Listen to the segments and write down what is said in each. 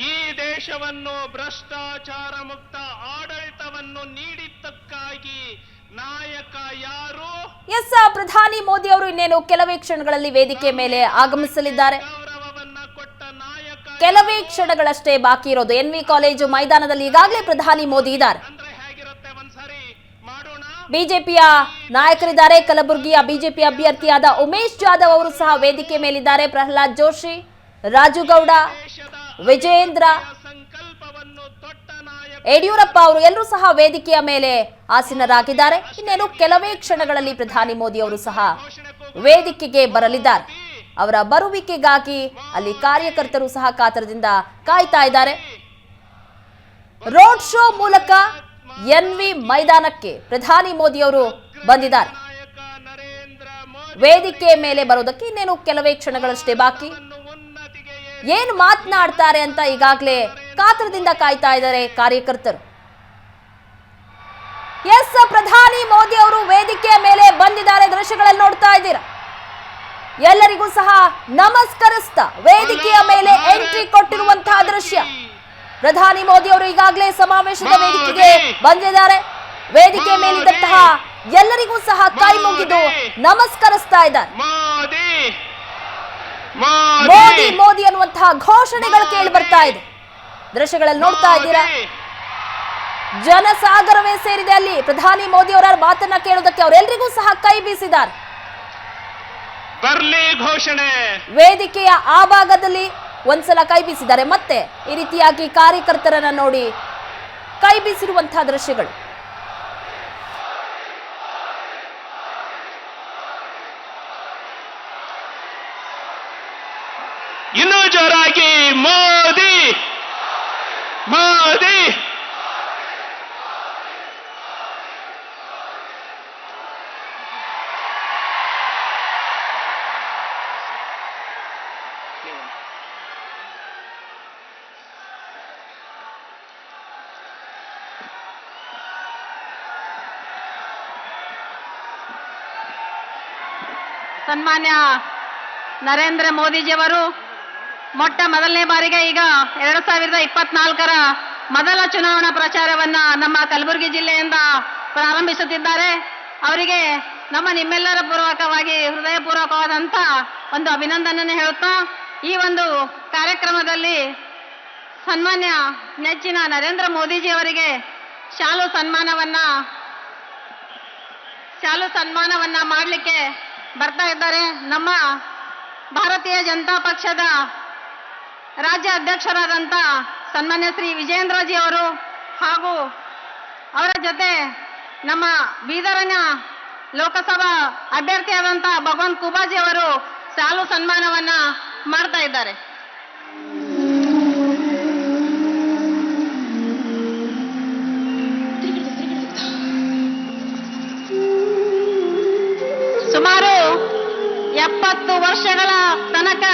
ಈ ದೇಶವನ್ನು ಭ್ರಷ್ಟಾಚಾರ ಮುಕ್ತ ಆಡಳಿತವನ್ನು ನೀಡಿದ್ದಕ್ಕಾಗಿ ನಾಯಕ ಯಾರು? ಎಸ್, ಪ್ರಧಾನಿ ಮೋದಿ ಅವರು ಇನ್ನೇನು ಕೆಲವೇ ಕ್ಷಣಗಳಲ್ಲಿ ವೇದಿಕೆ ಮೇಲೆ ಆಗಮಿಸಲಿದ್ದಾರೆ. ಗೌರವವನ್ನ ಕೊಟ್ಟ ನಾಯಕ ಕೆಲವೇ ಕ್ಷಣಗಳಷ್ಟೇ ಬಾಕಿ ಇರೋದು. NV ಕಾಲೇಜು ಮೈದಾನದಲ್ಲಿ ಈಗಾಗಲೇ ಪ್ರಧಾನಿ ಮೋದಿ ಇದ್ದಾರೆ. ಅಂದ್ರೆ ಹೇಗಿರುತ್ತೆ ಒಂದ್ಸರಿ ಮಾಡೋಣ. ಬಿಜೆಪಿಯ ನಾಯಕರಿದ್ದಾರೆ. ಕಲಬುರಗಿಯ ಬಿಜೆಪಿ ಅಭ್ಯರ್ಥಿಯಾದ ಉಮೇಶ್ ಜಾಧವ್ ಅವರು ಸಹ ವೇದಿಕೆ ಮೇಲಿದ್ದಾರೆ. ಪ್ರಹ್ಲಾದ್ ಜೋಶಿ, ರಾಜುಗೌಡ, ವಿಜಯೇಂದ್ರ, ಸಂಕಲ್ಪವನ್ನು ತೊಟ್ಟ ನಾಯಕ ಯಡಿಯೂರಪ್ಪ ಅವರು ಎಲ್ಲರೂ ಸಹ ವೇದಿಕೆಯ ಮೇಲೆ ಆಸೀನರಾಗಿದ್ದಾರೆ. ಇನ್ನೇನು ಕೆಲವೇ ಕ್ಷಣಗಳಲ್ಲಿ ಪ್ರಧಾನಿ ಮೋದಿ ಅವರು ಸಹ ವೇದಿಕೆಗೆ ಬರಲಿದ್ದಾರೆ. ಅವರ ಬರುವಿಕೆಗಾಗಿ ಅಲ್ಲಿ ಕಾರ್ಯಕರ್ತರು ಸಹ ಕಾತರದಿಂದ ಕಾಯ್ತಾ ಇದ್ದಾರೆ. ರೋಡ್ ಶೋ ಮೂಲಕ NV ಮೈದಾನಕ್ಕೆ ಪ್ರಧಾನಿ ಮೋದಿ ಅವರು ಬಂದಿದ್ದಾರೆ. ನಾಯಕ ನರೇಂದ್ರ ಮೋದಿ ವೇದಿಕೆ ಮೇಲೆ ಬರೋದಕ್ಕೆ ಇನ್ನೇನು ಕೆಲವೇ ಕ್ಷಣಗಳಷ್ಟೇ ಬಾಕಿ. ಉನ್ನತಿಗೆ ಏನು ಮಾತನಾಡ್ತಾರೆ ಅಂತ ಈಗಾಗಲೇ ಕಾತರದಿಂದ ಕಾಯ್ತಾ ಇದ್ದಾರೆ ಕಾರ್ಯಕರ್ತರು. ಎಸ್, ಪ್ರಧಾನಿ ಮೋದಿ ಅವರು ವೇದಿಕೆಯ ಮೇಲೆ ಬಂದಿದ್ದಾರೆ. ದೃಶ್ಯಗಳಲ್ಲಿ ನೋಡ್ತಾ ಇದ್ದೀರಾ. ಎಲ್ಲರಿಗೂ ಸಹ ನಮಸ್ಕರಿಸ್ತಾ ವೇದಿಕೆಯ ಮೇಲೆ ಎಂಟ್ರಿ ಕೊಟ್ಟಿರುವಂತಹ ದೃಶ್ಯ. ಪ್ರಧಾನಿ ಮೋದಿ ಅವರು ಈಗಾಗಲೇ ಸಮಾವೇಶದ ವೇದಿಕೆಗೆ ಬಂದಿದ್ದಾರೆ. ವೇದಿಕೆ ಮೇಲಿದ್ದಂತಹ ಎಲ್ಲರಿಗೂ ಸಹ ಕೈ ಮುಗಿದು ನಮಸ್ಕರಿಸ್ತಾ ಇದ್ದಾರೆ. ಮೋದಿ ಮೋದಿ ಮೋದಿ ಅನ್ನುವಂತಹ ಘೋಷಣೆಗಳು ಕೇಳಿ ಬರ್ತಾ ಇದೆ. ದೃಶ್ಯಗಳಲ್ಲಿ ನೋಡ್ತಾ ಇದ್ದೀರಾ. ಜನಸಾಗರವೇ ಸೇರಿದೆ ಅಲ್ಲಿ. ಪ್ರಧಾನಿ ಮೋದಿ ಅವರ ಮಾತನ್ನ ಕೇಳೋದಕ್ಕೆ ಅವರೆಲ್ಲರಿಗೂ ಸಹ ಕೈ ಬೀಸಿದ್ದಾರೆ. ಬರ್ಲಿ ಘೋಷಣೆ. ವೇದಿಕೆಯ ಆ ಭಾಗದಲ್ಲಿ ಒಂದ್ಸಲ ಕೈ ಬೀಸಿದ್ದಾರೆ. ಮತ್ತೆ ಈ ರೀತಿಯಾಗಿ ಕಾರ್ಯಕರ್ತರನ್ನ ನೋಡಿ ಕೈ ಬೀಸಿರುವಂತಹ ದೃಶ್ಯಗಳು. ಇನ್ನೂ ಜೋರಾಗಿ ಮೋದಿ ಮೋದಿ. ಸನ್ಮಾನ್ಯ ನರೇಂದ್ರ ಮೋದಿಜಿಯವರು ಮೊಟ್ಟ ಮೊದಲನೇ ಬಾರಿಗೆ ಈಗ 2024ರ ಮೊದಲ ಚುನಾವಣಾ ಪ್ರಚಾರವನ್ನ ನಮ್ಮ ಕಲಬುರಗಿ ಜಿಲ್ಲೆಯಿಂದ ಪ್ರಾರಂಭಿಸುತ್ತಿದ್ದಾರೆ. ಅವರಿಗೆ ನಿಮ್ಮೆಲ್ಲರ ಪೂರ್ವಕವಾಗಿ ಹೃದಯಪೂರ್ವಕವಾದಂಥ ಒಂದು ಅಭಿನಂದನೆ ಹೇಳುತ್ತಾ ಈ ಒಂದು ಕಾರ್ಯಕ್ರಮದಲ್ಲಿ ಸನ್ಮಾನ್ಯ ನೆಚ್ಚಿನ ನರೇಂದ್ರ ಮೋದಿಜಿ ಅವರಿಗೆ ಶಾಲು ಸನ್ಮಾನವನ್ನ ಮಾಡಲಿಕ್ಕೆ ಬರ್ತಾ ಇದ್ದಾರೆ. ನಮ್ಮ ಭಾರತೀಯ ಜನತಾ ಪಕ್ಷದ ರಾಜ್ಯ ಅಧ್ಯಕ್ಷರಾದಂಥ ಸನ್ಮಾನ್ಯ ಶ್ರೀ ವಿಜಯೇಂದ್ರಜಿ ಅವರು ಹಾಗೂ ಅವರ ಜೊತೆ ನಮ್ಮ ಬೀದರನ ಲೋಕಸಭಾ ಅಭ್ಯರ್ಥಿಯಾದಂಥ ಭಗವಂತ್ ಖೂಬಾಜಿ ಅವರು ಶಾಲು ಸನ್ಮಾನವನ್ನ ಮಾಡ್ತಾ ಇದ್ದಾರೆ. ಸುಮಾರು 70 ವರ್ಷಗಳ ತನಕ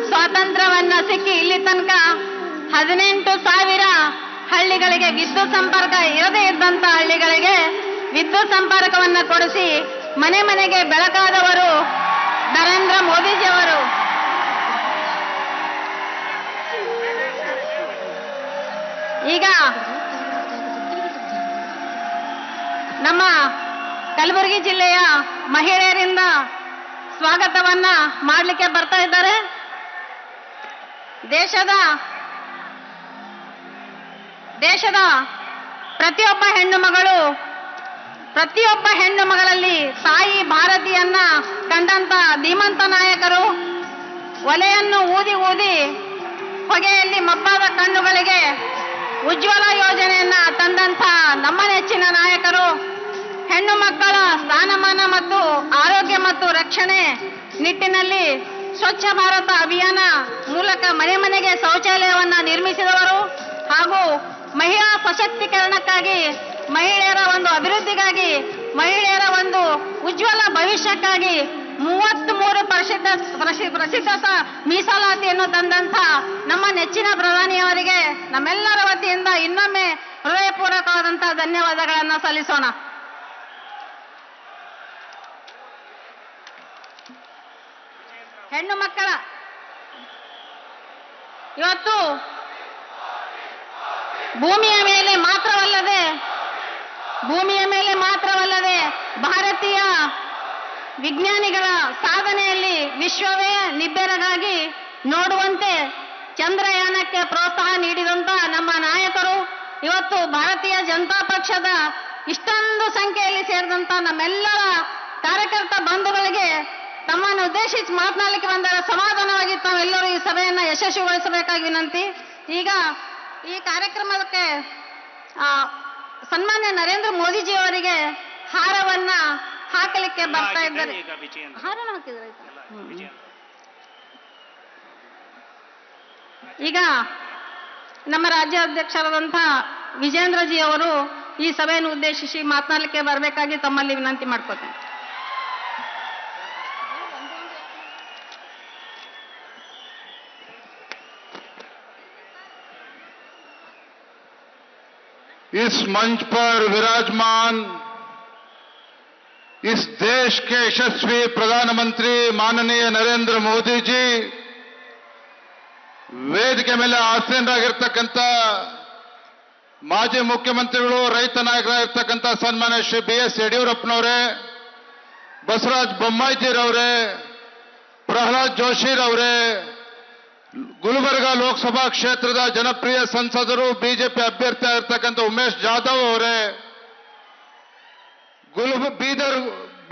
ಸ್ವಾತಂತ್ರ್ಯವನ್ನ ಸಿಕ್ಕಿ ಇಲ್ಲಿ ತನಕ 18,000 ಹಳ್ಳಿಗಳಿಗೆ ವಿದ್ಯುತ್ ಸಂಪರ್ಕ ಇರದೇ ಇದ್ದಂತ ಹಳ್ಳಿಗಳಿಗೆ ವಿದ್ಯುತ್ ಸಂಪರ್ಕವನ್ನ ಕೊಡಿಸಿ ಮನೆ ಮನೆಗೆ ಬೆಳಕಾದವರು ನರೇಂದ್ರ ಮೋದಿಜಿಯವರು. ಈಗ ನಮ್ಮ ಕಲಬುರಗಿ ಜಿಲ್ಲೆಯ ಮಹಿಳೆಯರಿಂದ ಸ್ವಾಗತವನ್ನ ಮಾಡಲಿಕ್ಕೆ ಬರ್ತಾ ಇದ್ದಾರೆ. ದೇಶದ ಪ್ರತಿಯೊಬ್ಬ ಹೆಣ್ಣು ಮಗಳಲ್ಲಿ ತಾಯಿ ಭಾರತಿಯನ್ನ ಕಂಡಂತ ಧೀಮಂತ ನಾಯಕರು, ಒಲೆಯನ್ನು ಊದಿ ಊದಿ ಹೊಗೆಯಲ್ಲಿ ಮಬ್ಬಾದ ಕಣ್ಣುಗಳಿಗೆ ಉಜ್ವಲ ಯೋಜನೆಯನ್ನ ತಂದಂತ ನಮ್ಮ ನೆಚ್ಚಿನ ನಾಯಕರು, ಹೆಣ್ಣು ಮಕ್ಕಳ ಸ್ಥಾನಮಾನ ಮತ್ತು ಆರೋಗ್ಯ ಮತ್ತು ರಕ್ಷಣೆ ನಿಟ್ಟಿನಲ್ಲಿ ಸ್ವಚ್ಛ ಭಾರತ ಅಭಿಯಾನ ಮೂಲಕ ಮನೆ ಮನೆಗೆ ಶೌಚಾಲಯವನ್ನ ನಿರ್ಮಿಸಿದವರು ಹಾಗೂ ಮಹಿಳಾ ಸಶಕ್ತೀಕರಣಕ್ಕಾಗಿ, ಮಹಿಳೆಯರ ಒಂದು ಅಭಿವೃದ್ಧಿಗಾಗಿ, ಮಹಿಳೆಯರ ಒಂದು ಉಜ್ವಲ ಭವಿಷ್ಯಕ್ಕಾಗಿ 33% ಮೀಸಲಾತಿಯನ್ನು ತಂದಂಥ ನಮ್ಮ ನೆಚ್ಚಿನ ಪ್ರಧಾನಿಯವರಿಗೆ ನಮ್ಮೆಲ್ಲರ ವತಿಯಿಂದ ಇನ್ನೊಮ್ಮೆ ಹೃದಯಪೂರ್ವಕವಾದಂತಹ ಧನ್ಯವಾದಗಳನ್ನು ಸಲ್ಲಿಸೋಣ. ಹೆಣ್ಣು ಮಕ್ಕಳ ಇವತ್ತು ಭೂಮಿಯ ಮೇಲೆ ಮಾತ್ರವಲ್ಲದೆ ಭಾರತೀಯ ವಿಜ್ಞಾನಿಗಳ ಸಾಧನೆಯಲ್ಲಿ ವಿಶ್ವವೇ ನಿಬ್ಬೆರಗಾಗಿ ನೋಡುವಂತೆ ಚಂದ್ರಯಾನಕ್ಕೆ ಪ್ರೋತ್ಸಾಹ ನೀಡಿದಂತ ನಮ್ಮ ನಾಯಕರು ಇವತ್ತು ಭಾರತೀಯ ಜನತಾ ಪಕ್ಷದ ಇಷ್ಟೊಂದು ಸಂಖ್ಯೆಯಲ್ಲಿ ಸೇರಿದಂತ ನಮ್ಮೆಲ್ಲರ ಕಾರ್ಯಕರ್ತ ಬಂಧುಗಳಿಗೆ ತಮ್ಮನ್ನು ಉದ್ದೇಶಿಸಿ ಮಾತನಾಡಲಿಕ್ಕೆ ಬಂದರೆ ಸಮಾಧಾನವಾಗಿ ತಾವೆಲ್ಲರೂ ಈ ಸಭೆಯನ್ನ ಯಶಸ್ವಿಗೊಳಿಸಬೇಕಾಗಿ ವಿನಂತಿ. ಈಗ ಈ ಕಾರ್ಯಕ್ರಮಕ್ಕೆ ಸನ್ಮಾನ್ಯ ನರೇಂದ್ರ ಮೋದಿಜಿ ಅವರಿಗೆ ಹಾರವನ್ನ ಹಾಕಲಿಕ್ಕೆ ಬರ್ತಾ ಇದ್ದಾರೆ. ಹಾರನ ಹಾಕಿದ್ರೆ ಈಗ ನಮ್ಮ ರಾಜ್ಯಾಧ್ಯಕ್ಷರಾದಂಥ ವಿಜೇಂದ್ರಜಿ ಅವರು ಈ ಸಭೆಯನ್ನು ಉದ್ದೇಶಿಸಿ ಮಾತನಾಡಲಿಕ್ಕೆ ಬರಬೇಕಾಗಿ ತಮ್ಮಲ್ಲಿ ವಿನಂತಿ ಮಾಡ್ಕೋತೇನೆ. इस मंच पर विराजमान इस देश के यशस्वी प्रधानमंत्री माननीय नरेंद्र मोदी जी, ವೇದಿಕೆ ಮೇಲೆ ಆಸೀನರಾಗಿರ್ತಕ್ಕಂಥ ಮಾಜಿ ಮುಖ್ಯಮಂತ್ರಿಗಳು, ರೈತ ನಾಯಕರಾಗಿರ್ತಕ್ಕಂಥ ಸನ್ಮಾನ್ಯ ಶ್ರೀ BS ಯಡಿಯೂರಪ್ಪನವರೇ, ಬಸವರಾಜ ಬೊಮ್ಮಾಯಿಜಿರವರೇ, ಪ್ರಹ್ಲಾದ್ ಜೋಶಿರವರೇ, ಗುಲ್ಬರ್ಗ ಲೋಕಸಭಾ ಕ್ಷೇತ್ರದ ಜನಪ್ರಿಯ ಸಂಸದರು, ಬಿಜೆಪಿ ಅಭ್ಯರ್ಥಿ ಆಗಿರ್ತಕ್ಕಂಥ ಉಮೇಶ್ ಜಾಧವ್ ಅವರೇ,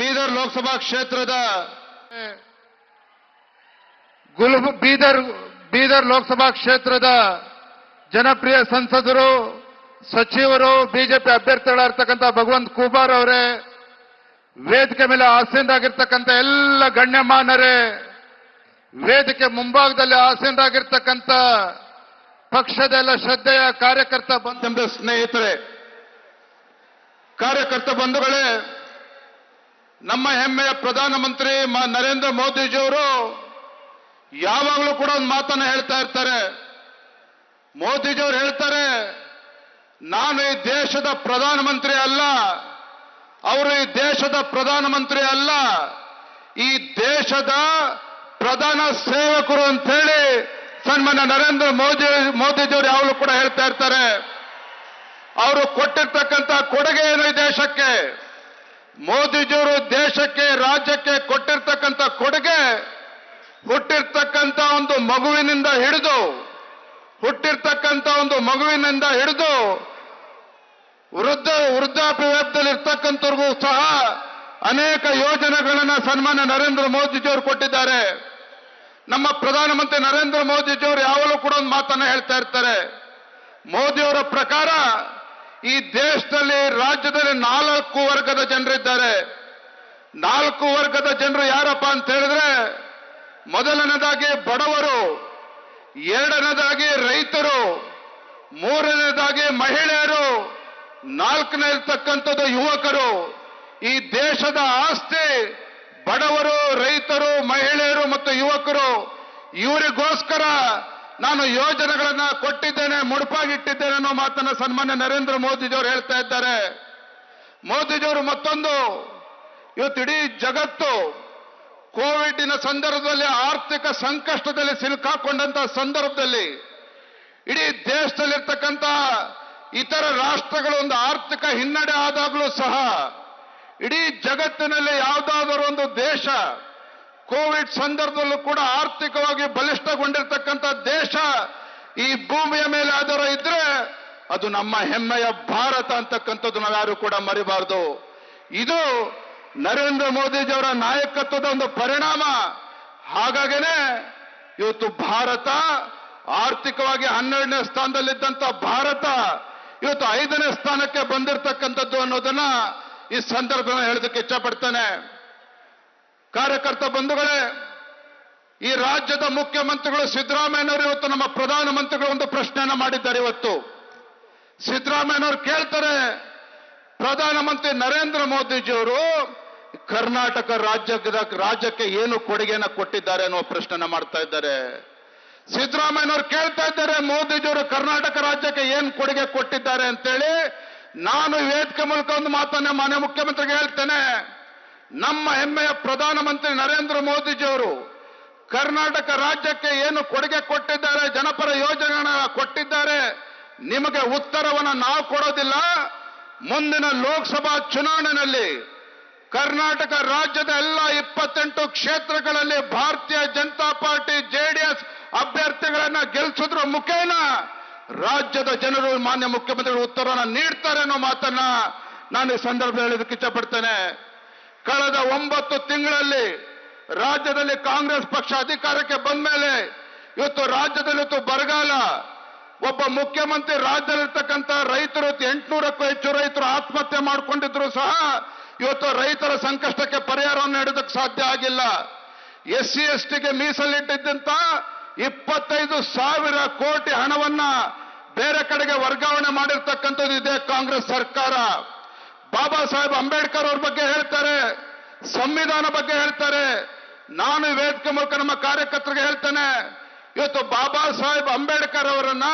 ಬೀದರ್ ಲೋಕಸಭಾ ಕ್ಷೇತ್ರದ ಬೀದರ್ ಲೋಕಸಭಾ ಕ್ಷೇತ್ರದ ಜನಪ್ರಿಯ ಸಂಸದರು, ಸಚಿವರು, ಬಿಜೆಪಿ ಅಭ್ಯರ್ಥಿಗಳಾಗಿರ್ತಕ್ಕಂಥ ಭಗವಂತ್ ಖೂಬಾರ್ ಅವರೇ, ವೇದಿಕೆ ಮೇಲೆ ಆಸೀನರಾಗಿರ್ತಕ್ಕಂಥ ಎಲ್ಲ ಗಣ್ಯಮಾನ್ಯರೇ, ವೇದಿಕೆ ಮುಂಭಾಗದಲ್ಲಿ ಆಸೀನರಾಗಿರ್ತಕ್ಕಂಥ ಪಕ್ಷದ ಎಲ್ಲ ಶ್ರದ್ಧೆಯ ಕಾರ್ಯಕರ್ತ ಬಂಧು ಸ್ನೇಹಿತರೆ, ಕಾರ್ಯಕರ್ತ ಬಂಧುಗಳೇ, ನಮ್ಮ ಹೆಮ್ಮೆಯ ಪ್ರಧಾನಮಂತ್ರಿ ನರೇಂದ್ರ ಮೋದಿಜಿಯವರು ಯಾವಾಗಲೂ ಕೂಡ ಒಂದು ಮಾತನ್ನು ಹೇಳ್ತಾ ಇರ್ತಾರೆ. ಮೋದಿಜಿಯವರು ಹೇಳ್ತಾರೆ, ನಾನು ಈ ದೇಶದ ಪ್ರಧಾನಮಂತ್ರಿ ಅಲ್ಲ, ಅವರು ಈ ದೇಶದ ಪ್ರಧಾನಮಂತ್ರಿ ಅಲ್ಲ, ಈ ದೇಶದ ಪ್ರಧಾನ ಸೇವಕರು ಅಂತ ಹೇಳಿ ಸನ್ಮಾನ್ಯ ನರೇಂದ್ರ ಮೋದಿಜಿಯವರು ಯಾವಾಗಲೂ ಕೂಡ ಹೇಳ್ತಾ ಇರ್ತಾರೆ. ಅವರು ಕೊಟ್ಟಿರ್ತಕ್ಕಂಥ ಕೊಡುಗೆ ಏನು ಈ ದೇಶಕ್ಕೆ, ಮೋದಿಜಿಯವರು ದೇಶಕ್ಕೆ, ರಾಜ್ಯಕ್ಕೆ ಕೊಟ್ಟಿರ್ತಕ್ಕಂಥ ಕೊಡುಗೆ, ಹುಟ್ಟಿರ್ತಕ್ಕಂಥ ಒಂದು ಮಗುವಿನಿಂದ ಹಿಡಿದು ವೃದ್ಧಾಪ್ಯ ವೇತನದಲ್ಲಿ ಇರ್ತಕ್ಕಂಥವ್ರಿಗೂ ಸಹ ಅನೇಕ ಯೋಜನೆಗಳನ್ನು ಸನ್ಮಾನ್ಯ ನರೇಂದ್ರ ಮೋದಿಜಿಯವರು ಕೊಟ್ಟಿದ್ದಾರೆ. ನಮ್ಮ ಪ್ರಧಾನಮಂತ್ರಿ ನರೇಂದ್ರ ಮೋದಿಜಿಯವರು ಯಾವಾಗಲೂ ಕೂಡ ಒಂದು ಮಾತನ್ನ ಹೇಳ್ತಾ ಇರ್ತಾರೆ. ಮೋದಿಯವರ ಪ್ರಕಾರ ಈ ದೇಶದಲ್ಲಿ, ರಾಜ್ಯದಲ್ಲಿ 4 ವರ್ಗದ ಜನರಿದ್ದಾರೆ. 4 ವರ್ಗದ ಜನರು ಯಾರಪ್ಪ ಅಂತ ಹೇಳಿದ್ರೆ, ಮೊದಲನೇದಾಗಿ ಬಡವರು, ಎರಡನೇದಾಗಿ ರೈತರು, ಮೂರನೇದಾಗಿ ಮಹಿಳೆಯರು, ನಾಲ್ಕನೇ ಇರ್ತಕ್ಕಂಥದ್ದು ಯುವಕರು. ಈ ದೇಶದ ಆಸ್ತಿ ಬಡವರು, ರೈತರು, ಮಹಿಳೆಯರು ಮತ್ತು ಯುವಕರು. ಇವರಿಗೋಸ್ಕರ ನಾನು ಯೋಜನೆಗಳನ್ನ ಕೊಟ್ಟಿದ್ದೇನೆ, ಮುಡುಪಾಗಿಟ್ಟಿದ್ದೇನೆ ಅನ್ನೋ ಮಾತನ್ನ ಸನ್ಮಾನ್ಯ ನರೇಂದ್ರ ಮೋದಿಜಿಯವರು ಹೇಳ್ತಾ ಇದ್ದಾರೆ. ಮೋದಿಜಿಯವರು ಮತ್ತೊಂದು, ಇವತ್ತು ಇಡೀ ಜಗತ್ತು ಕೋವಿಡ್ನ ಸಂದರ್ಭದಲ್ಲಿ ಆರ್ಥಿಕ ಸಂಕಷ್ಟದಲ್ಲಿ ಸಿಲುಕಾಕೊಂಡಂತ ಸಂದರ್ಭದಲ್ಲಿ ಇಡೀ ದೇಶದಲ್ಲಿರ್ತಕ್ಕಂಥ ಇತರ ರಾಷ್ಟ್ರಗಳು ಒಂದು ಆರ್ಥಿಕ ಹಿನ್ನಡೆ ಆದಾಗಲೂ ಸಹ ಇಡೀ ಜಗತ್ತಿನಲ್ಲಿ ಯಾವುದಾದರೂ ಒಂದು ದೇಶ ಕೋವಿಡ್ ಸಂದರ್ಭದಲ್ಲೂ ಕೂಡ ಆರ್ಥಿಕವಾಗಿ ಬಲಿಷ್ಠಗೊಂಡಿರ್ತಕ್ಕಂಥ ದೇಶ ಈ ಭೂಮಿಯ ಮೇಲೆ ಯಾವ್ದಾರು ಇದ್ರೆ ಅದು ನಮ್ಮ ಹೆಮ್ಮೆಯ ಭಾರತ ಅಂತಕ್ಕಂಥದ್ದು ನಾವ್ಯಾರು ಕೂಡ ಮರಿಬಾರದು. ಇದು ನರೇಂದ್ರ ಮೋದಿಜಿಯವರ ನಾಯಕತ್ವದ ಒಂದು ಪರಿಣಾಮ. ಹಾಗಾಗೇನೆ ಇವತ್ತು ಭಾರತ ಆರ್ಥಿಕವಾಗಿ 12ನೇ ಸ್ಥಾನದಲ್ಲಿದ್ದಂಥ ಭಾರತ ಇವತ್ತು 5ನೇ ಸ್ಥಾನಕ್ಕೆ ಬಂದಿರತಕ್ಕಂಥದ್ದು ಅನ್ನೋದನ್ನ ಈ ಸಂದರ್ಭದಲ್ಲಿ ಹೇಳೋದಕ್ಕೆ ಇಚ್ಛಪಡ್ತೇನೆ. ಕಾರ್ಯಕರ್ತ ಬಂಧುಗಳೇ, ಈ ರಾಜ್ಯದ ಮುಖ್ಯಮಂತ್ರಿಗಳು ಸಿದ್ದರಾಮಯ್ಯನವರು ಇವತ್ತು ನಮ್ಮ ಪ್ರಧಾನಮಂತ್ರಿಗಳು ಒಂದು ಪ್ರಶ್ನೆಯನ್ನ ಮಾಡಿದ್ದಾರೆ. ಇವತ್ತು ಸಿದ್ದರಾಮಯ್ಯನವರು ಕೇಳ್ತಾರೆ, ಪ್ರಧಾನಮಂತ್ರಿ ನರೇಂದ್ರ ಮೋದಿಜಿಯವರು ಕರ್ನಾಟಕ ರಾಜ್ಯಕ್ಕೆ ಏನು ಕೊಡುಗೆಯನ್ನ ಕೊಟ್ಟಿದ್ದಾರೆ ಅನ್ನೋ ಪ್ರಶ್ನೆಯನ್ನ ಮಾಡ್ತಾ ಇದ್ದಾರೆ. ಸಿದ್ದರಾಮಯ್ಯನವರು ಕೇಳ್ತಾ ಇದ್ದಾರೆ, ಮೋದಿಜಿಯವರು ಕರ್ನಾಟಕ ರಾಜ್ಯಕ್ಕೆ ಏನು ಕೊಡುಗೆ ಕೊಟ್ಟಿದ್ದಾರೆ ಅಂತೇಳಿ. ನಾನು ವೇದಿಕೆ ಮೂಲಕ ಒಂದು ಮಾತನ್ನ ಮಾನ್ಯ ಮುಖ್ಯಮಂತ್ರಿಗೆ ಹೇಳ್ತೇನೆ. ನಮ್ಮ ಹೆಮ್ಮೆಯ ಪ್ರಧಾನಮಂತ್ರಿ ನರೇಂದ್ರ ಮೋದಿಜಿಯವರು ಕರ್ನಾಟಕ ರಾಜ್ಯಕ್ಕೆ ಏನು ಕೊಡುಗೆ ಕೊಟ್ಟಿದ್ದಾರೆ, ಜನಪರ ಯೋಜನೆಗಳನ್ನ ಕೊಟ್ಟಿದ್ದಾರೆ, ನಿಮಗೆ ಉತ್ತರವನ್ನು ನಾವು ಕೊಡೋದಿಲ್ಲ. ಮುಂದಿನ ಲೋಕಸಭಾ ಚುನಾವಣೆಯಲ್ಲಿ ಕರ್ನಾಟಕ ರಾಜ್ಯದ ಎಲ್ಲ 28 ಕ್ಷೇತ್ರಗಳಲ್ಲಿ ಭಾರತೀಯ ಜನತಾ ಪಾರ್ಟಿ ಜೆಡಿಎಸ್ ಅಭ್ಯರ್ಥಿಗಳನ್ನ ಗೆಲ್ಲಿಸೋದ್ರ ಮುಖೇನ ರಾಜ್ಯದ ಜನರು ಮಾನ್ಯ ಮುಖ್ಯಮಂತ್ರಿಗಳು ಉತ್ತರವನ್ನು ನೀಡ್ತಾರೆ ಅನ್ನೋ ಮಾತನ್ನ ನಾನು ಈ ಸಂದರ್ಭದಲ್ಲಿ ಹೇಳೋದಕ್ಕೆ ಇಷ್ಟಪಡ್ತೇನೆ. ಕಳೆದ 9 ತಿಂಗಳಲ್ಲಿ ರಾಜ್ಯದಲ್ಲಿ ಕಾಂಗ್ರೆಸ್ ಪಕ್ಷ ಅಧಿಕಾರಕ್ಕೆ ಬಂದ ಮೇಲೆ ಇವತ್ತು ರಾಜ್ಯದಲ್ಲಿ ಬರಗಾಲ, ಒಬ್ಬ ಮುಖ್ಯಮಂತ್ರಿ ರಾಜ್ಯದಲ್ಲಿರ್ತಕ್ಕಂಥ ರೈತರು 800ಕ್ಕೂ ಹೆಚ್ಚು ರೈತರು ಆತ್ಮಹತ್ಯೆ ಮಾಡಿಕೊಂಡಿದ್ರು ಸಹ ಇವತ್ತು ರೈತರ ಸಂಕಷ್ಟಕ್ಕೆ ಪರಿಹಾರವನ್ನು ನೀಡೋದಕ್ಕೆ ಸಾಧ್ಯ ಆಗಿಲ್ಲ. SC STಗೆ ಮೀಸಲಿಟ್ಟಿದ್ದಂತ 25,000 ಕೋಟಿ ಹಣವನ್ನ ಬೇರೆ ಕಡೆಗೆ ವರ್ಗಾವಣೆ ಮಾಡಿರ್ತಕ್ಕಂಥದ್ದು ಇದೆ ಕಾಂಗ್ರೆಸ್ ಸರ್ಕಾರ. ಬಾಬಾ ಸಾಹೇಬ್ ಅಂಬೇಡ್ಕರ್ ಅವ್ರ ಬಗ್ಗೆ ಹೇಳ್ತಾರೆ, ಸಂವಿಧಾನ ಬಗ್ಗೆ ಹೇಳ್ತಾರೆ. ನಾನು ವೇದಿಕೆ ಮೂಲಕ ನಮ್ಮ ಕಾರ್ಯಕರ್ತರಿಗೆ ಹೇಳ್ತೇನೆ, ಇವತ್ತು ಬಾಬಾ ಸಾಹೇಬ್ ಅಂಬೇಡ್ಕರ್ ಅವರನ್ನ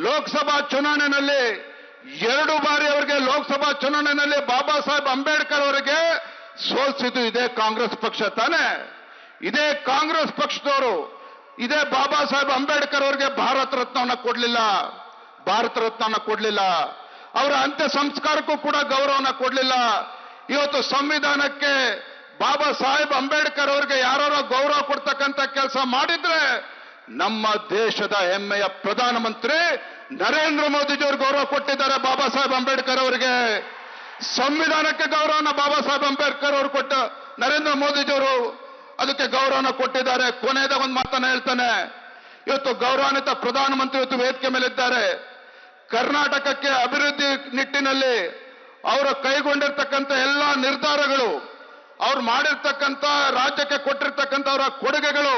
ಲೋಕಸಭಾ ಚುನಾವಣೆಯಲ್ಲಿ 2 ಬಾರಿ ಅವರಿಗೆ ಲೋಕಸಭಾ ಚುನಾವಣೆಯಲ್ಲಿ ಬಾಬಾ ಸಾಹೇಬ್ ಅಂಬೇಡ್ಕರ್ ಅವರಿಗೆ ಸೋಲಿಸಿದ್ದು ಇದೇ ಕಾಂಗ್ರೆಸ್ ಪಕ್ಷ ತಾನೆ. ಇದೇ ಕಾಂಗ್ರೆಸ್ ಪಕ್ಷದವರು ಇದೇ ಬಾಬಾ ಸಾಹೇಬ್ ಅಂಬೇಡ್ಕರ್ ಅವರಿಗೆ ಭಾರತ ರತ್ನವನ್ನ ಕೊಡ್ಲಿಲ್ಲ. ಅವರ ಅಂತ್ಯ ಸಂಸ್ಕಾರಕ್ಕೂ ಕೂಡ ಗೌರವನ ಕೊಡ್ಲಿಲ್ಲ. ಇವತ್ತು ಸಂವಿಧಾನಕ್ಕೆ ಬಾಬಾ ಸಾಹೇಬ್ ಅಂಬೇಡ್ಕರ್ ಅವರಿಗೆ ಯಾರೋ ಗೌರವ ಕೊಡ್ತಕ್ಕಂಥ ಕೆಲಸ ಮಾಡಿದ್ರೆ ನಮ್ಮ ದೇಶದ ಹೆಮ್ಮೆಯ ಪ್ರಧಾನಮಂತ್ರಿ ನರೇಂದ್ರ ಮೋದಿಜಿಯವರು ಗೌರವ ಕೊಟ್ಟಿದ್ದಾರೆ ಬಾಬಾ ಸಾಹೇಬ್ ಅಂಬೇಡ್ಕರ್ ಅವರಿಗೆ. ಸಂವಿಧಾನಕ್ಕೆ ಗೌರವನ ಬಾಬಾ ಸಾಹೇಬ್ ಅಂಬೇಡ್ಕರ್ ಅವರು ಕೊಟ್ಟ ನರೇಂದ್ರ ಮೋದಿಜಿಯವರು ಅದಕ್ಕೆ ಗೌರವನ ಕೊಟ್ಟಿದ್ದಾರೆ. ಕೊನೆಯದ ಒಂದು ಮಾತನ್ನ ಹೇಳ್ತಾನೆ, ಇವತ್ತು ಗೌರವಾನ್ವಿತ ಪ್ರಧಾನಮಂತ್ರಿ ಇವತ್ತು ವೇದಿಕೆ ಮೇಲಿದ್ದಾರೆ. ಕರ್ನಾಟಕಕ್ಕೆ ಅಭಿವೃದ್ಧಿ ನಿಟ್ಟಿನಲ್ಲಿ ಅವರು ಕೈಗೊಂಡಿರ್ತಕ್ಕಂಥ ಎಲ್ಲ ನಿರ್ಧಾರಗಳು, ಅವ್ರು ಮಾಡಿರ್ತಕ್ಕಂಥ ರಾಜ್ಯಕ್ಕೆ ಕೊಟ್ಟಿರ್ತಕ್ಕಂಥ ಅವರ ಕೊಡುಗೆಗಳು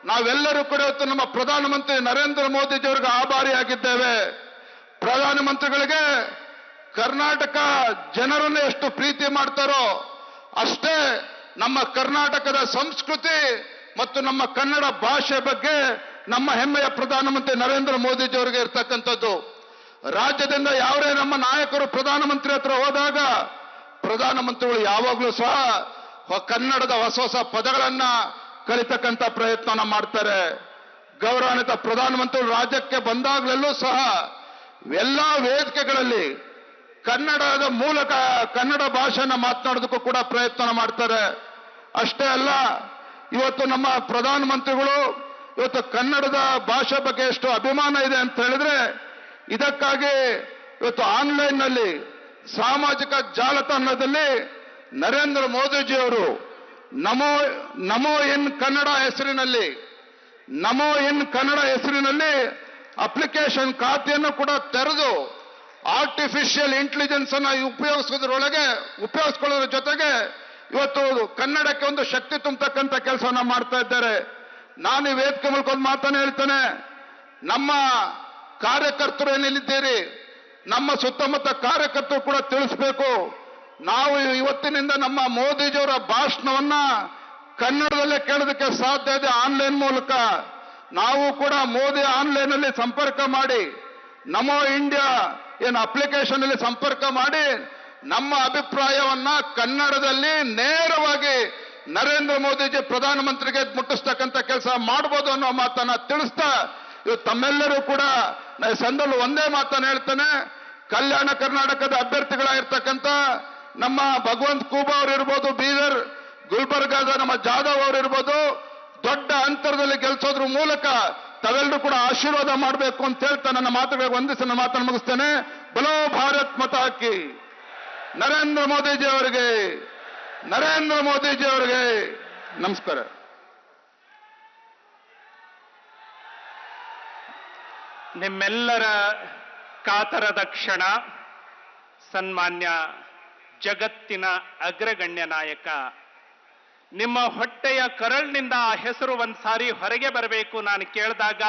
ನಾವೆಲ್ಲರೂ ಕೂಡ ಇವತ್ತು ನಮ್ಮ ಪ್ರಧಾನಮಂತ್ರಿ ನರೇಂದ್ರ ಮೋದಿಜಿಯವರಿಗೆ ಆಭಾರಿಯಾಗಿದ್ದೇವೆ. ಪ್ರಧಾನಮಂತ್ರಿಗಳಿಗೆ ಕರ್ನಾಟಕ ಜನರನ್ನು ಎಷ್ಟು ಪ್ರೀತಿ ಮಾಡ್ತಾರೋ ಅಷ್ಟೇ ನಮ್ಮ ಕರ್ನಾಟಕದ ಸಂಸ್ಕೃತಿ ಮತ್ತು ನಮ್ಮ ಕನ್ನಡ ಭಾಷೆ ಬಗ್ಗೆ ನಮ್ಮ ಹೆಮ್ಮೆಯ ಪ್ರಧಾನಮಂತ್ರಿ ನರೇಂದ್ರ ಮೋದಿಜಿಯವರಿಗೆ ಇರ್ತಕ್ಕಂಥದ್ದು. ರಾಜ್ಯದಿಂದ ಯಾವರೇ ನಮ್ಮ ನಾಯಕರು ಪ್ರಧಾನಮಂತ್ರಿ ಹತ್ರ ಹೋದಾಗ ಪ್ರಧಾನಮಂತ್ರಿಗಳು ಯಾವಾಗಲೂ ಸಹ ಕನ್ನಡದ ಹೊಸ ಪದಗಳನ್ನ ಕಲಿತಕ್ಕಂಥ ಪ್ರಯತ್ನ ಮಾಡ್ತಾರೆ. ಗೌರವಾನ್ವಿತ ಪ್ರಧಾನಮಂತ್ರಿಗಳು ರಾಜ್ಯಕ್ಕೆ ಬಂದಾಗಲೆಲ್ಲೂ ಸಹ ಎಲ್ಲಾ ವೇದಿಕೆಗಳಲ್ಲಿ ಕನ್ನಡದ ಮೂಲಕ ಕನ್ನಡ ಭಾಷೆಯನ್ನ ಮಾತನಾಡೋದಕ್ಕೂ ಕೂಡ ಪ್ರಯತ್ನ ಮಾಡ್ತಾರೆ. ಅಷ್ಟೇ ಅಲ್ಲ, ಇವತ್ತು ನಮ್ಮ ಪ್ರಧಾನಮಂತ್ರಿಗಳು ಇವತ್ತು ಕನ್ನಡದ ಭಾಷೆ ಬಗ್ಗೆ ಎಷ್ಟು ಅಭಿಮಾನ ಇದೆ ಅಂತ ಹೇಳಿದ್ರೆ ಇದಕ್ಕಾಗಿ ಇವತ್ತು ಆನ್ಲೈನ್ನಲ್ಲಿ ಸಾಮಾಜಿಕ ಜಾಲತಾಣದಲ್ಲಿ ನರೇಂದ್ರ ಮೋದಿಜಿಯವರು ನಮೋ ಇನ್ ಕನ್ನಡ ಹೆಸರಿನಲ್ಲಿ ಅಪ್ಲಿಕೇಶನ್ ಖಾತೆಯನ್ನು ಕೂಡ ತೆರೆದು ಆರ್ಟಿಫಿಷಿಯಲ್ ಇಂಟೆಲಿಜೆನ್ಸ್ ಅನ್ನ ಉಪಯೋಗಿಸ್ಕೊಳ್ಳೋದ್ರ ಜೊತೆಗೆ ಇವತ್ತು ಕನ್ನಡಕ್ಕೆ ಒಂದು ಶಕ್ತಿ ತುಂಬತಕ್ಕಂಥ ಕೆಲಸವನ್ನ ಮಾಡ್ತಾ ಇದ್ದಾರೆ. ನಾನು ಈ ವೇದಿಕೆ ಮೂಲಕ ಒಂದು ಮಾತನ್ನು ಹೇಳ್ತೇನೆ, ನಮ್ಮ ಕಾರ್ಯಕರ್ತರು ಏನಿಲ್ಲಿದ್ದೀರಿ, ನಮ್ಮ ಸುತ್ತಮುತ್ತ ಕಾರ್ಯಕರ್ತರು ಕೂಡ ತಿಳಿಸ್ಬೇಕು. ನಾವು ಇವತ್ತಿನಿಂದ ನಮ್ಮ ಮೋದಿಜಿಯವರ ಭಾಷಣವನ್ನ ಕನ್ನಡದಲ್ಲೇ ಕೇಳೋದಕ್ಕೆ ಸಾಧ್ಯ ಇದೆ ಆನ್ಲೈನ್ ಮೂಲಕ. ನಾವು ಕೂಡ ಮೋದಿ ಆನ್ಲೈನ್ ಅಲ್ಲಿ ಸಂಪರ್ಕ ಮಾಡಿ ನಮೋ ಇಂಡಿಯಾ ಏನು ಅಪ್ಲಿಕೇಶನ್ ಅಲ್ಲಿ ಸಂಪರ್ಕ ಮಾಡಿ ನಮ್ಮ ಅಭಿಪ್ರಾಯವನ್ನ ಕನ್ನಡದಲ್ಲಿ ನೇರವಾಗಿ ನರೇಂದ್ರ ಮೋದಿಜಿ ಪ್ರಧಾನಮಂತ್ರಿಗೆ ಮುಟ್ಟಿಸ್ತಕ್ಕಂಥ ಕೆಲಸ ಮಾಡಬಹುದು ಅನ್ನೋ ಮಾತನ್ನ ತಿಳಿಸ್ತಾ ಇವತ್ತು ತಮ್ಮೆಲ್ಲರೂ ಕೂಡ ಸಂದರ್ಭ ಒಂದೇ ಮಾತನ್ನ ಹೇಳ್ತೇನೆ, ಕಲ್ಯಾಣ ಕರ್ನಾಟಕದ ಅಭ್ಯರ್ಥಿಗಳಾಗಿರ್ತಕ್ಕಂಥ ನಮ್ಮ ಭಗವಂತ್ ಖೂಬಾ ಅವರು ಇರ್ಬೋದು, ಬೀದರ್ ಗುಲ್ಬರ್ಗಾದ ನಮ್ಮ ಜಾಧವ್ ಅವರು ಇರ್ಬೋದು, ದೊಡ್ಡ ಅಂತರದಲ್ಲಿ ಗೆಲ್ಸೋದ್ರ ಮೂಲಕ ತಾವೆಲ್ಲರೂ ಕೂಡ ಆಶೀರ್ವಾದ ಮಾಡಬೇಕು ಅಂತ ಹೇಳ್ತಾ ನನ್ನ ಮಾತುಗಳಿಗೆ ಒಂದಿಸ ನನ್ನ ಮಾತನ್ನು ಮುಗಿಸ್ತೇನೆ. ಬಲೋ ಭಾರತ್ ಮಾತಾ ಕಿ, ನರೇಂದ್ರ ಮೋದಿಜಿ ಅವರಿಗೆ ನಮಸ್ಕಾರ. ನಿಮ್ಮೆಲ್ಲರ ಕಾತರದ ಕ್ಷಣ, ಸನ್ಮಾನ್ಯ ಜಗತ್ತಿನ ಅಗ್ರಗಣ್ಯ ನಾಯಕ, ನಿಮ್ಮ ಹೊಟ್ಟೆಯ ಕರಳಿನಿಂದ ಆ ಹೆಸರು ಒಂದ್ಸಾರಿ ಹೊರಗೆ ಬರಬೇಕು ನಾನು ಕೇಳಿದಾಗ,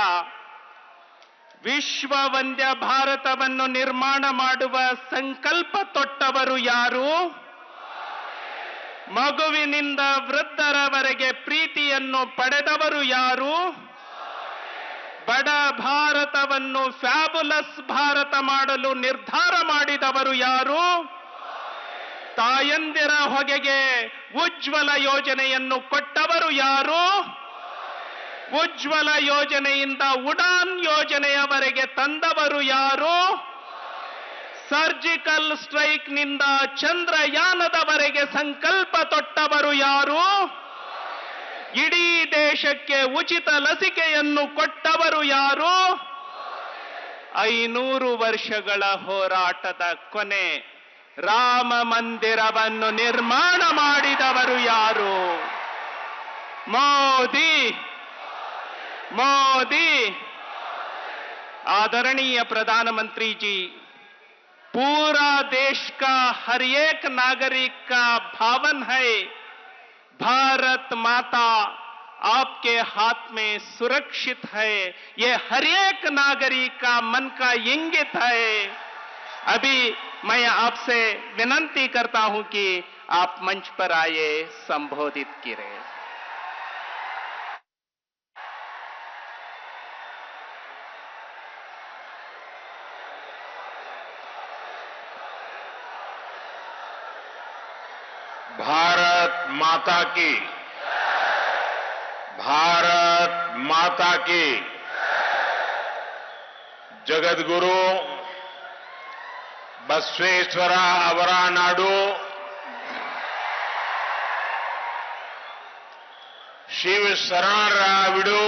ವಿಶ್ವ ವಂದ್ಯ ಭಾರತವನ್ನು ನಿರ್ಮಾಣ ಮಾಡುವ ಸಂಕಲ್ಪ ತೊಟ್ಟವರು ಯಾರು? ಮಗುವಿನಿಂದ ವೃದ್ಧರವರೆಗೆ ಪ್ರೀತಿಯನ್ನು ಪಡೆದವರು ಯಾರು? ಬಡ ಭಾರತವನ್ನು ಫ್ಯಾಬುಲಸ್ ಭಾರತ ಮಾಡಲು ನಿರ್ಧಾರ ಮಾಡಿದವರು ಯಾರು? ತಾಯಂದಿರ ಹೊಗೆಗೆ ಉಜ್ವಲ ಯೋಜನೆಯನ್ನು ಕೊಟ್ಟವರು ಯಾರು? ಉಜ್ವಲ ಯೋಜನೆಯಿಂದ ಉಡಾನ್ ಯೋಜನೆಯವರೆಗೆ ತಂದವರು ಯಾರು? ಸರ್ಜಿಕಲ್ ಸ್ಟ್ರೈಕ್ ನಿಂದ ಚಂದ್ರಯಾನದವರೆಗೆ ಸಂಕಲ್ಪ ತೊಟ್ಟವರು ಯಾರು? ಇಡೀ ದೇಶಕ್ಕೆ ಉಚಿತ ಲಸಿಕೆಯನ್ನು ಕೊಟ್ಟವರು ಯಾರು? 500 ವರ್ಷಗಳ ಹೋರಾಟದ ಕೊನೆ ರಾಮ ಮಂದಿರವನ್ನು ನಿರ್ಮಾಣ ಮಾಡಿದವರು ಯಾರು? ಮೋದಿ. मोदी। आदरणीय प्रधानमंत्री जी, पूरा देश का हर एक नागरिक का भावन है, भारत माता आपके हाथ में सुरक्षित है। ये हर एक नागरिक का मन का इंगित है। अभी मैं आपसे विनंती करता हूं कि आप मंच पर आए, संबोधित करें। भारत माता की, भारत माता की। जगद्गुरु बसवेश्वर ಅವರ ನಾಡು ಶಿವ ಶರಣರ ಬಿಡು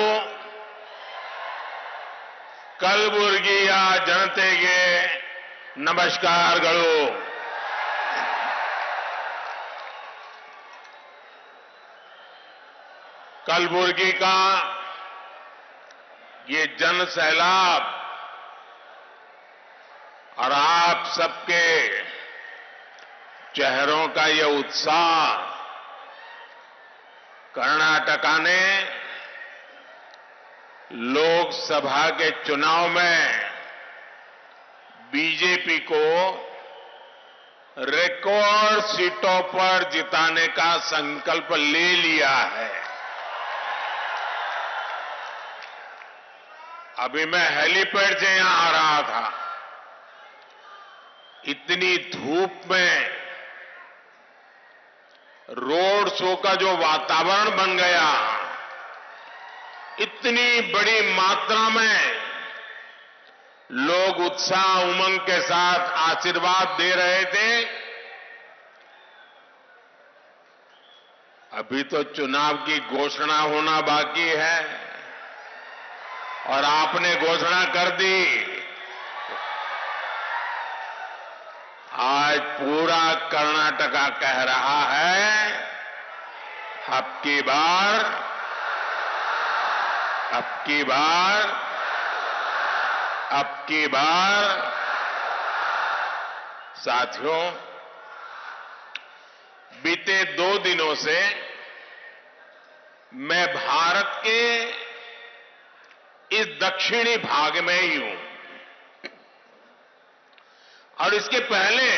ಕಲಬುರಗಿಯ ಜನತೆಗೆ ನಮಸ್ಕಾರಗಳು। कलबुर्गी का ये जन सैलाब और आप सबके चेहरों का ये उत्साह कर्नाटका ने लोकसभा के चुनाव में बीजेपी को रिकॉर्ड सीटों पर जिताने का संकल्प ले लिया है। अभी मैं हेलीपैड से यहां आ रहा था, इतनी धूप में रोड शो का जो वातावरण बन गया, इतनी बड़ी मात्रा में लोग उत्साह उमंग के साथ आशीर्वाद दे रहे थे। अभी तो चुनाव की घोषणा होना बाकी है और आपने घोषणा कर दी। आज पूरा कर्नाटका कह रहा है अब की बार साथियों, बीते 2 दिनों से मैं भारत के इस दक्षिणी भाग में ही हूं और इसके पहले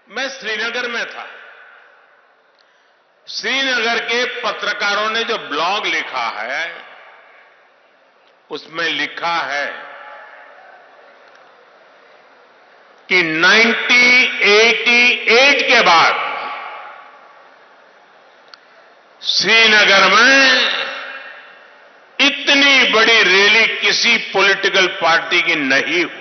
मैं श्रीनगर में था। श्रीनगर के पत्रकारों ने जो ब्लॉग लिखा है उसमें लिखा है कि 1988 के बाद श्रीनगर में इतनी बड़ी रैली किसी पॉलिटिकल पार्टी की नहीं हुई।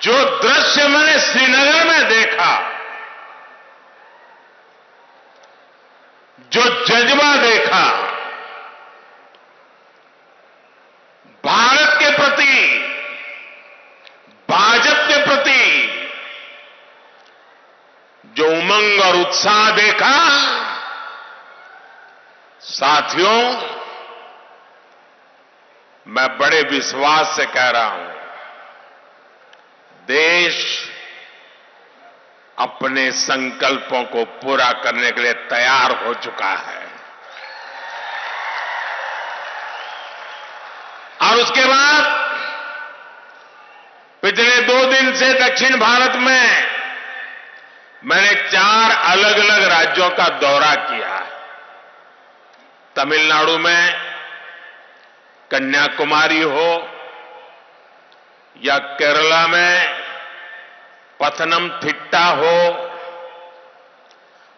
जो दृश्य मैंने श्रीनगर में देखा, जो जज्बा देखा, भारत के प्रति, भाजपा के प्रति जो उमंग और उत्साह देखा, साथियों, मैं बड़े विश्वास से कह रहा हूं, देश अपने संकल्पों को पूरा करने के लिए तैयार हो चुका है। और उसके बाद पिछले 2 दिन से दक्षिण भारत में मैंने 4 अलग अलग राज्यों का दौरा किया। तमिलनाडु में कन्याकुमारी हो या केरला में पथनमथिट्टा हो,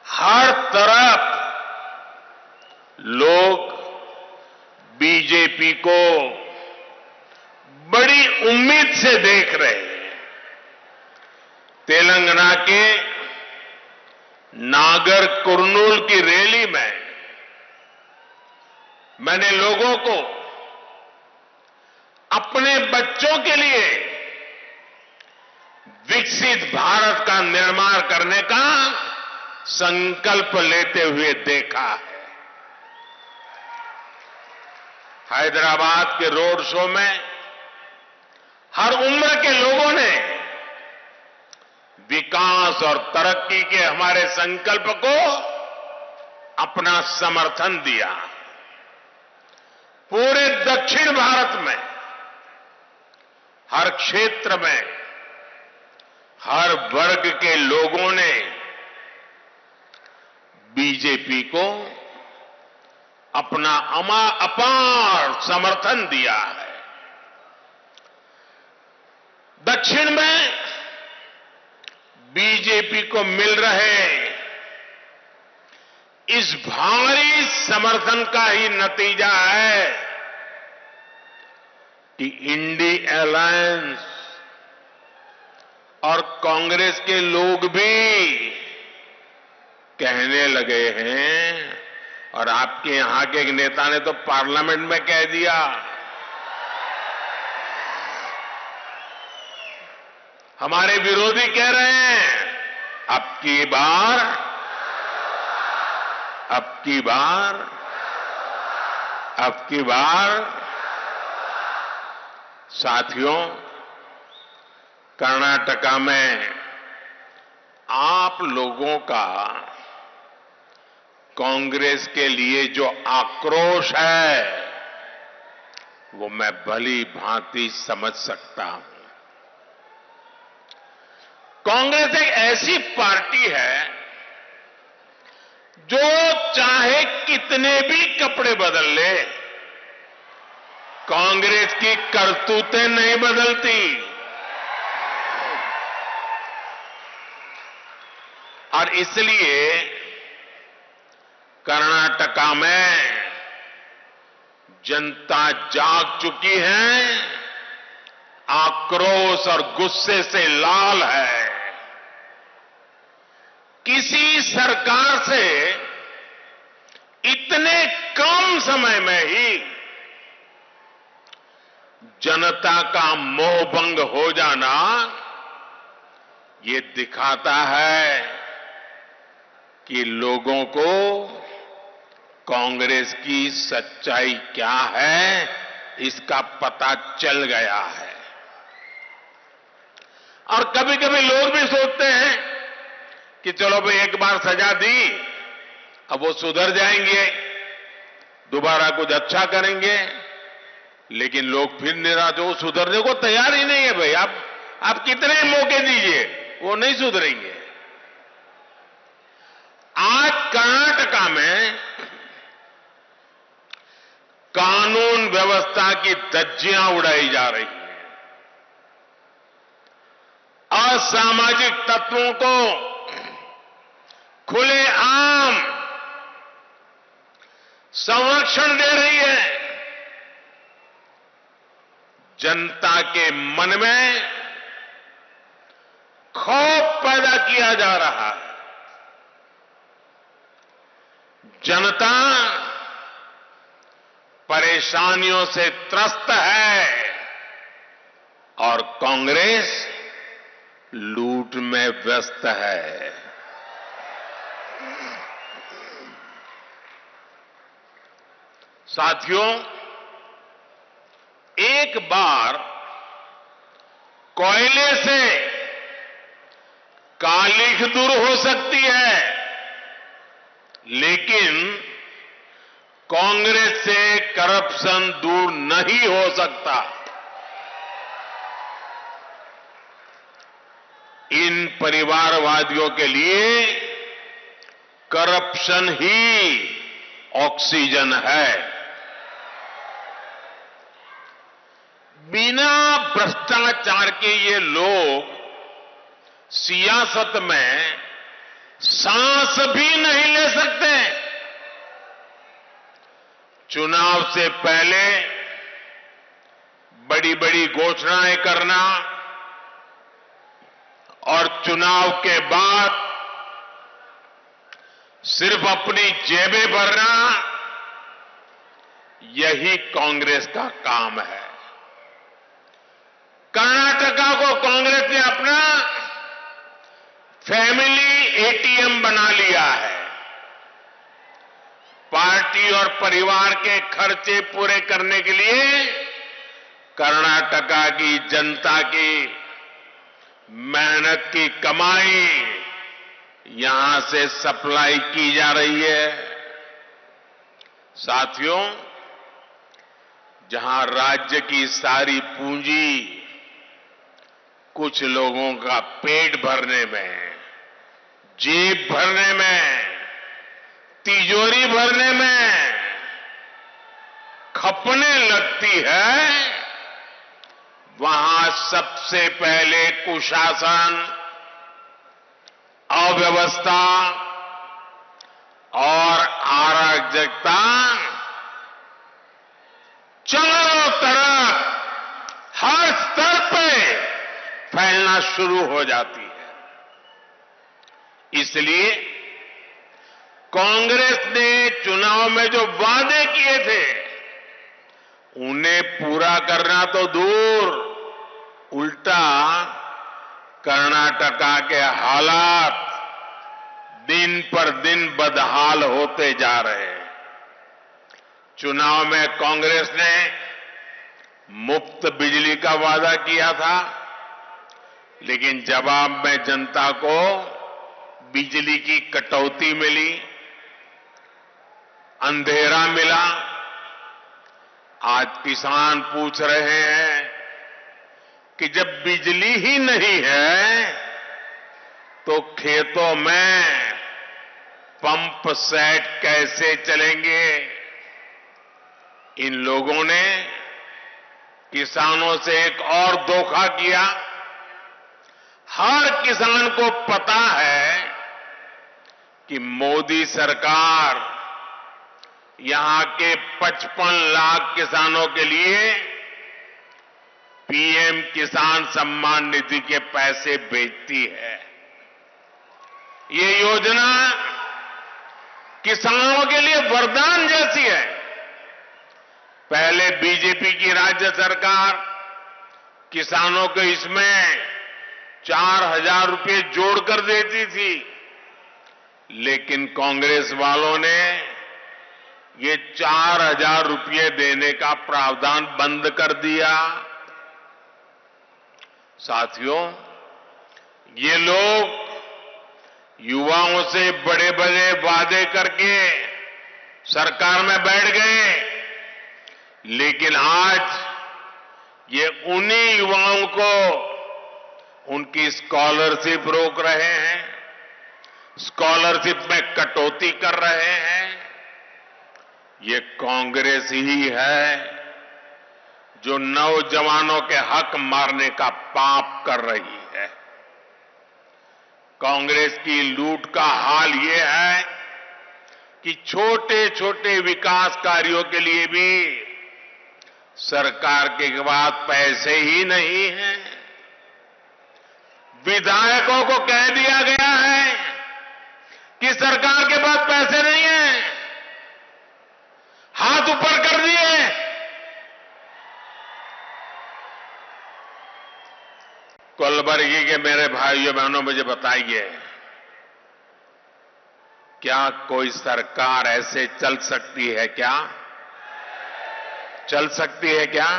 हर तरफ लोग बीजेपी को बड़ी उम्मीद से देख रहे हैं। तेलंगाना के नागर कुर्नूल की रैली में मैंने लोगों को अपने बच्चों के लिए विकसित भारत का निर्माण करने का संकल्प लेते हुए देखा है। हैदराबाद के रोड शो में हर उम्र के लोगों ने विकास और तरक्की के हमारे संकल्प को अपना समर्थन दिया। पूरे दक्षिण भारत में हर क्षेत्र में हर वर्ग के लोगों ने बीजेपी को अपना अपार समर्थन दिया है। दक्षिण में बीजेपी को मिल रहे इस भारी समर्थन का ही नतीजा है कि इंडी अलायंस और कांग्रेस के लोग भी कहने लगे हैं, और आपके यहां के एक नेता ने तो पार्लियामेंट में कह दिया, हमारे विरोधी कह रहे हैं अब की बार साथियों, कर्नाटका में आप लोगों का कांग्रेस के लिए जो आक्रोश है वो मैं भली भांति समझ सकता हूं। कांग्रेस एक ऐसी पार्टी है जो चाहे कितने भी कपड़े बदल ले, कांग्रेस की करतूतें नहीं बदलती। और इसलिए कर्नाटका में जनता जाग चुकी है, आक्रोश और गुस्से से लाल है। किसी सरकार से इतने कम समय में ही जनता का मोहभंग हो जाना ये दिखाता है कि लोगों को कांग्रेस की सच्चाई क्या है इसका पता चल गया है। और कभी कभी लोग भी सोचते हैं कि चलो भाई एक बार सजा दी, अब वो सुधर जाएंगे, दोबारा कुछ अच्छा करेंगे, लेकिन लोग फिर निराश हो, सुधरने को तैयार ही नहीं है। भाई आप कितने मौके दीजिए, वो नहीं सुधरेंगे। आज कर्नाटका में कानून व्यवस्था की धज्जियां उड़ाई जा रही हैं। असामाजिक तत्वों को खुलेआम संरक्षण दे रही है। जनता के मन में खौफ पैदा किया जा रहा है। जनता परेशानियों से त्रस्त है और कांग्रेस लूट में व्यस्त है। साथियों, एक बार कोयले से कालिख दूर हो सकती है, लेकिन कांग्रेस से करप्शन दूर नहीं हो सकता। इन परिवारवादियों के लिए करप्शन ही ऑक्सीजन है। बिना भ्रष्टाचार के ये लोग सियासत में सांस भी नहीं ले सकते। चुनाव से पहले बड़ी बड़ी घोषणाएं करना और चुनाव के बाद सिर्फ अपनी जेबें भरना, यही कांग्रेस का काम है। कर्नाटका को कांग्रेस ने अपना फैमिली एटीएम बना लिया है। पार्टी और परिवार के खर्चे पूरे करने के लिए कर्नाटका की जनता की मेहनत की कमाई यहां से सप्लाई की जा रही है। साथियों, जहां राज्य की सारी पूंजी कुछ लोगों का पेट भरने में, जेब भरने में, तिजोरी भरने में खपने लगती है, वहां सबसे पहले कुशासन, अव्यवस्था और अराजकता चारों तरफ हर स्तर पे फैलना शुरू हो जाती है। इसलिए कांग्रेस ने चुनाव में जो वादे किए थे उन्हें पूरा करना तो दूर, उल्टा कर्नाटका के हालात दिन पर दिन बदहाल होते जा रहे हैं। चुनाव में कांग्रेस ने मुफ्त बिजली का वादा किया था, लेकिन जवाब में जनता को बिजली की कटौती मिली, अंधेरा मिला। आज किसान पूछ रहे हैं कि जब बिजली ही नहीं है तो खेतों में पंप सेट कैसे चलेंगे। इन लोगों ने किसानों से एक और धोखा किया। हर किसान को पता है कि मोदी सरकार यहां के 55 लाख किसानों के लिए पीएम किसान सम्मान निधि के पैसे भेजती है। ये योजना किसानों के लिए वरदान जैसी है। पहले बीजेपी की राज्य सरकार किसानों को इसमें 4,000 रुपये जोड़कर देती थी, लेकिन कांग्रेस वालों ने ये 4,000 रुपये देने का प्रावधान बंद कर दिया। साथियों, ये लोग युवाओं से बड़े बड़े वादे करके सरकार में बैठ गए, लेकिन आज ये उन्हीं युवाओं को उनकी स्कॉलरशिप रोक रहे हैं, स्कॉलरशिप में कटौती कर रहे हैं। ये कांग्रेस ही है जो नौजवानों के हक मारने का पाप कर रही है। कांग्रेस की लूट का हाल ये है कि छोटे छोटे विकास कार्यों के लिए भी सरकार के पास पैसे ही नहीं हैं। विधायकों को कह दिया गया है कि सरकार के पास पैसे नहीं हैं, हाथ ऊपर कर दिए। कलबुर्गी के मेरे भाइयों बहनों, मुझे बताइए, क्या कोई सरकार ऐसे चल सकती है क्या? चल सकती है क्या?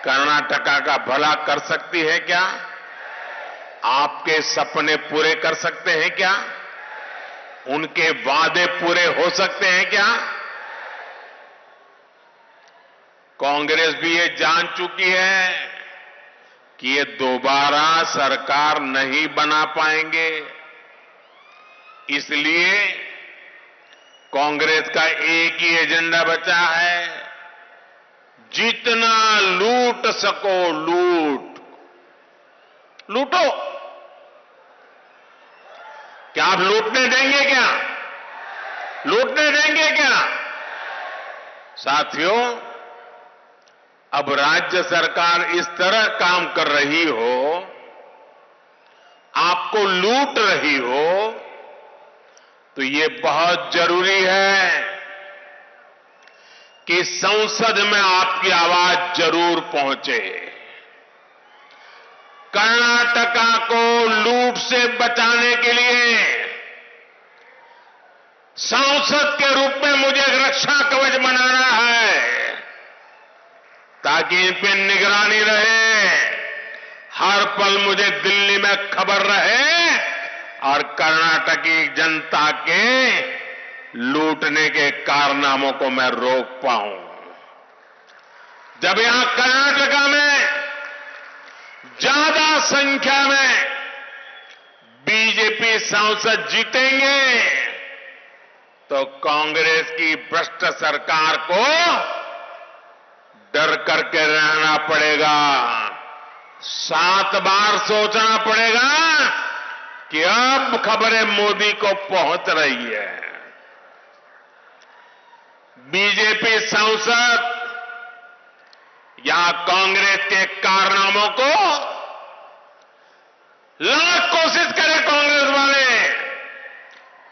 कर्नाटका का भला कर सकती है क्या? आपके सपने पूरे कर सकते हैं क्या? उनके वादे पूरे हो सकते हैं क्या? कांग्रेस भी ये जान चुकी है कि ये दोबारा सरकार नहीं बना पाएंगे। इसलिए कांग्रेस का एक ही एजेंडा बचा है, जितना लूट सको लूटो। क्या आप लूटने देंगे क्या? लूटने देंगे क्या? साथियों, अब राज्य सरकार इस तरह काम कर रही हो, आपको लूट रही हो, तो ये बहुत जरूरी है कि संसद में आपकी आवाज जरूर पहुंचे। कर्नाटका को लूट से बचाने के लिए सांसद के रूप में मुझे रक्षा कवच बनाना है, ताकि इन पर निगरानी रहे, हर पल मुझे दिल्ली में खबर रहे और कर्नाटक की जनता के लूटने के कारनामों को मैं रोक पाऊं। जब यहां कर्नाटका में ज्यादा संख्या में बीजेपी सांसद जीतेंगे तो कांग्रेस की भ्रष्ट सरकार को डर करके रहना पड़ेगा, 7 बार सोचना पड़ेगा कि अब खबरें मोदी को पहुंच रही है। बीजेपी सांसद या कांग्रेस के कारनामों को लाख कोशिश करे कांग्रेस वाले,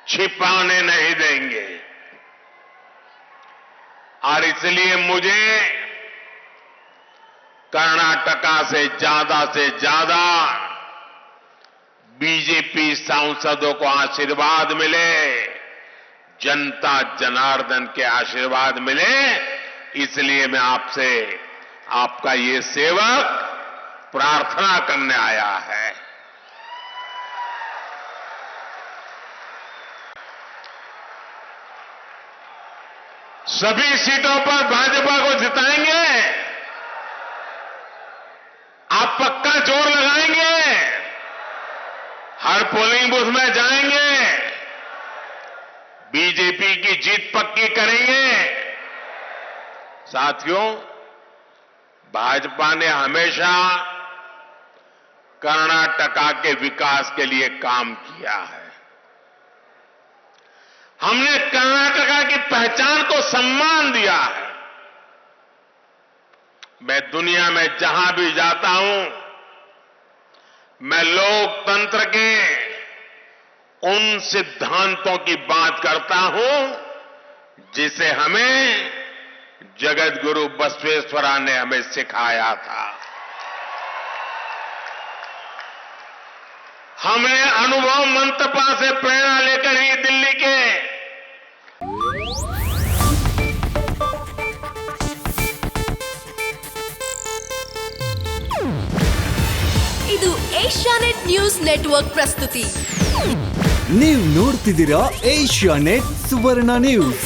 छिपाने नहीं देंगे। और इसलिए मुझे कर्नाटका से ज्यादा बीजेपी सांसदों को आशीर्वाद मिले, जनता जनार्दन के आशीर्वाद मिले, इसलिए मैं आपसे, आपका ये सेवक प्रार्थना करने आया है। सभी सीटों पर भाजपा को जिताएंगे, आप पक्का जोर लगाएंगे, हर पोलिंग बूथ में जाएंगे, बीजेपी की जीत पक्की करेंगे। साथियों, भाजपा ने हमेशा कर्नाटका के विकास के लिए काम किया है। हमने कर्नाटका की पहचान को सम्मान दिया है। मैं दुनिया में जहां भी जाता हूं, मैं लोकतंत्र के उन सिद्धांतों की बात करता हूं जिसे हमें जगत गुरु बसवेश्वरा ने हमें सिखाया था। हमने अनुभव मंतपा से प्रेरणा लेकर ही दिल्ली के ಇದು ಏಷ್ಯಾನೆಟ್ ನ್ಯೂಸ್ ನೆಟ್ವರ್ಕ್ ಪ್ರಸ್ತುತಿ. ನೀವು ನೋಡ್ತಿದ್ದೀರಾ ಏಷ್ಯಾನೆಟ್ ಸುವರ್ಣ ನ್ಯೂಸ್.